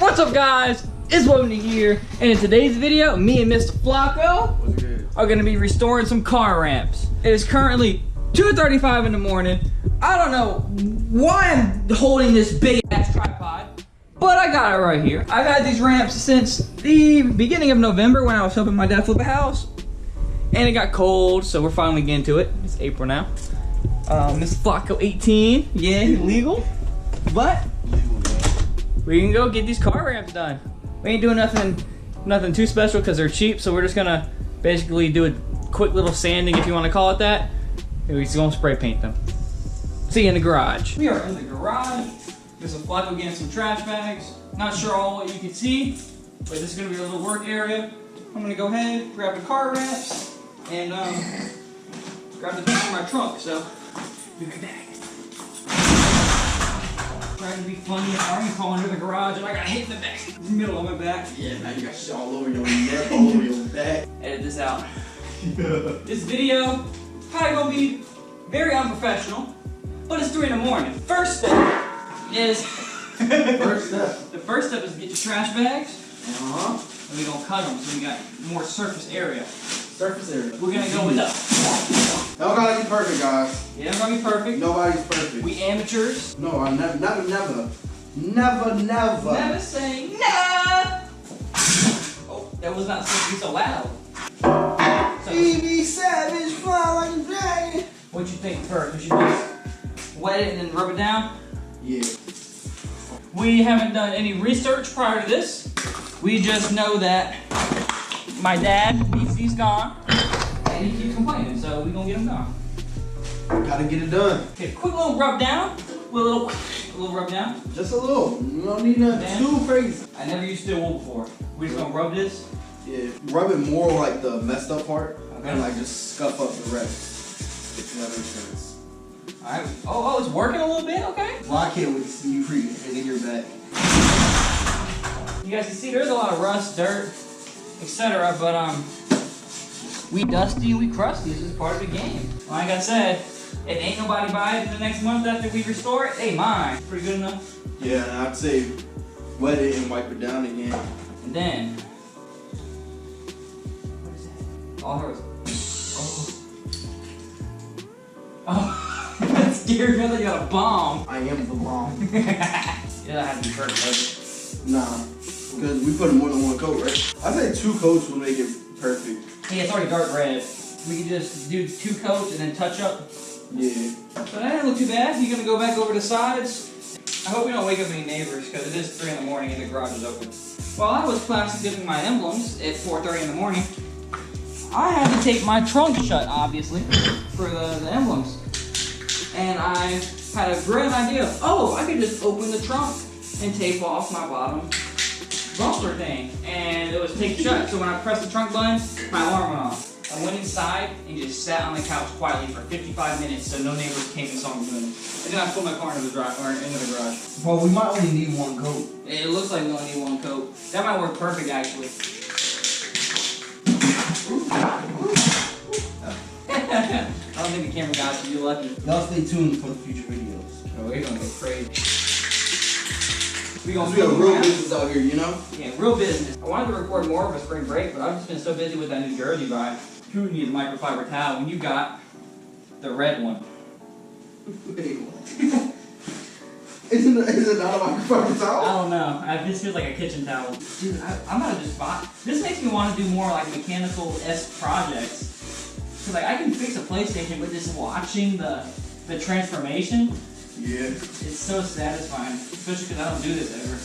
What's up, guys? It's Wubny here, and in today's video, me and Mr. Flacco are gonna be restoring some car ramps. It is currently 2:35 in the morning. I don't know why I'm holding this big ass tripod, but I got it right here. I've had these ramps since the beginning of November when I was helping my dad flip a house, and it got cold, so we're finally getting to it. It's April now. Mr. Flacco 18, yeah, legal, but we can go get these car ramps done. We ain't doing nothing too special because they're cheap, so we're just gonna basically do a quick little sanding, if you want to call it that, and we're just gonna spray paint them. See you in the garage. We are in the garage. Mr. Flacco getting some trash bags. Not sure all what you can see, but this is gonna be a little work area. I'm gonna go ahead, grab the car ramps, and grab the things in my trunk. So be right back. Trying to be funny, I'm gonna call into the garage and I got hit in the back, in the middle of my back. Yeah, now you got shit all over your neck, all over your back. Edit this out. This video probably gonna be very unprofessional, but it's 3 in the morning. First step is the first step is to get your trash bags. And we're gonna cut them so we got more surface area. Surface area. We're gonna go with the. Don't gotta be perfect, guys. Yeah, I'm gonna be perfect. Nobody's perfect. We amateurs. No, I never. Never say never. Oh, that was not supposed to be so loud. So, BB Savage, fly like a dragon. what you think first? We should just wet it and then rub it down? Yeah. We haven't done any research prior to this. We just know that my dad, he's gone, and he keeps complaining, so we're gonna get him gone. Gotta get it done. Okay, quick little rub down. A little rub down. Just a little. You don't need nothing too crazy. I never used to do wool before. We're just gonna rub this. Yeah. Rub it more like the messed up part, Okay. and like just scuff up the rest. If that makes sense. Alright. Oh, it's working a little bit, okay. Well, I can't wait to see you free and in your back. You guys can see there's a lot of rust, dirt, etc. But we dusty, we crusty. This is part of the game. Like I said, if ain't nobody buy it in the next month after we restore it, they mine. Pretty good enough. Yeah, and I'd say wet it and wipe it down again. And then, what is that? All hers. Oh, that scared me. I thought you got a bomb. I am the bomb. Yeah, that had to be perfect. Nah, because we put more than one coat, right? I say 2 coats will make it perfect. Hey, it's already dark red. We can just do 2 coats and then touch up. Yeah. So that didn't look too bad. You're gonna go back over the sides. I hope we don't wake up any neighbors because it is 3 in the morning and the garage is open. While I was plastic dipping my emblems at 4:30 in the morning, I had to tape my trunk shut, obviously, for the emblems. And I had a great idea of, oh, I could just open the trunk and tape off my bottom bumper thing. And it was taped shut, so when I pressed the trunk button, my alarm went off. I went inside and just sat on the couch quietly for 55 minutes so no neighbors came and saw me doing it. And then I pulled my car into the garage. Well, we might only need 1 coat. It looks like we only need 1 coat. That might work perfect, actually. I don't think the camera got you. You're lucky. Y'all stay tuned for the future videos. Oh, we're gonna go crazy. We We got real business out here, you know? Yeah, real business. I wanted to record more of a spring break, but I've just been so busy with that New Jersey vibe. Who needs a microfiber towel when you got the red one? Wait, what? Is it not a microfiber I towel? don't know. This feels like a kitchen towel. Dude, I'm gonna just buy. This makes me want to do more like mechanical-esque projects. Cause like I can fix a PlayStation, but just watching the transformation. Yeah. It's so satisfying, especially because I don't do this ever.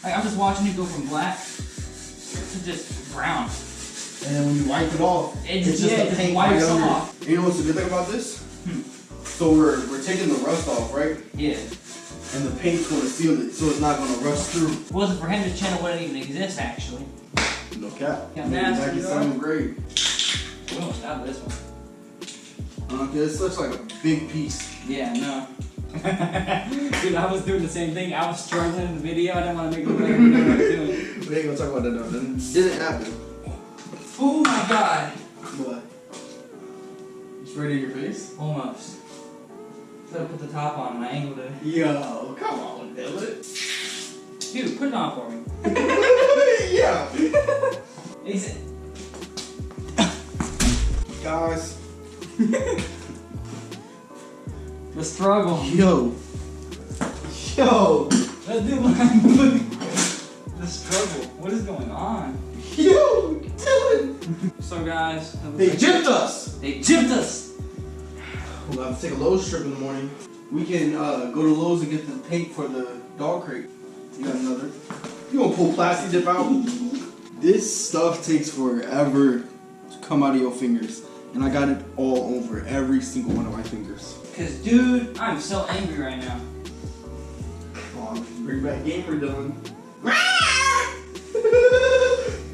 Like I'm just watching it go from black to just brown. And then when you wipe it off, it's just it a paint wipes right under. off. You know what's the good thing about this? So we're taking the rust off, right? Yeah. And the paint's gonna seal it, so it's not gonna rust through. If it wasn't for him, this channel wouldn't even exist, actually. No cap. Yeah, Maybe nasty, back in bro. 7th grade. We don't stop this one. It's such like a big piece. Yeah, no. Dude, I was doing the same thing. I was struggling in the video. I didn't want to make it look like I didn't know what I was doing. We ain't gonna talk about that though. That didn't happen. Oh my god. What? You sprayed it in your face? Almost. So I put the top on and I angled it. Yo, come on, Dylan. Dude, put it on for me. Yeah. He's... Guys. The struggle. Yo. That dude behind the struggle. What is going on? Yo, Dylan. So guys, They gypped us. They gypped us. We'll have to take a Lowe's trip in the morning. We can go to Lowe's and get the tape for the dog crate. You got another. You gonna pull plastic dip out? This stuff takes forever to come out of your fingers. And I got it all over every single one of my fingers. Cause dude, I'm so angry right now. Come on, bring back gamer Dylan.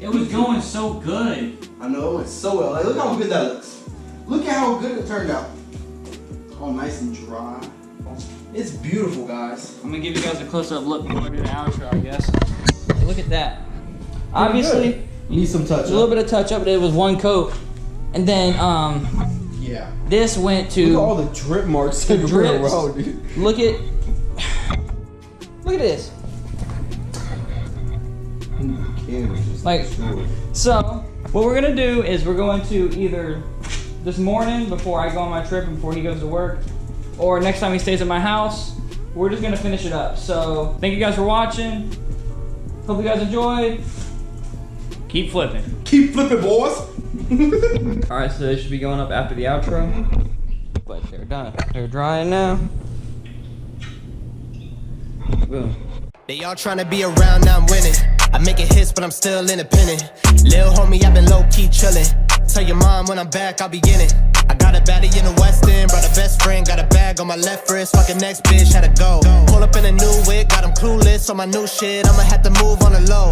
It was going so good. I know, it's so well. Like, look how good that looks. Look at how good it turned out. All nice and dry. It's beautiful, guys. I'm gonna give you guys a close-up look before I do the outro, I guess. Hey, look at that. Obviously, need some touch. a little bit of touch-up. It was one coat, and then yeah. this went to. Look at all the drip marks in the road, dude. Look at this. Like, so what we're gonna do is we're going to either this morning before I go on my trip and before he goes to work, or next time he stays at my house, we're just gonna finish it up. So thank you guys for watching. Hope you guys enjoyed. Keep flipping. Keep flipping, boys. All right, so they should be going up after the outro, but they're done. They're drying now. Boom. They all tryna be around, now I'm winning. I make it hits, but I'm still independent. Lil' homie, I've been low-key chillin'. Tell your mom when I'm back, I'll be in it. I got a baddie in the West End, brought a best friend, got a bag on my left wrist. Fucking next bitch, had to go. Pull up in a new wig, got 'em clueless on my new shit. I'ma have to move on the low.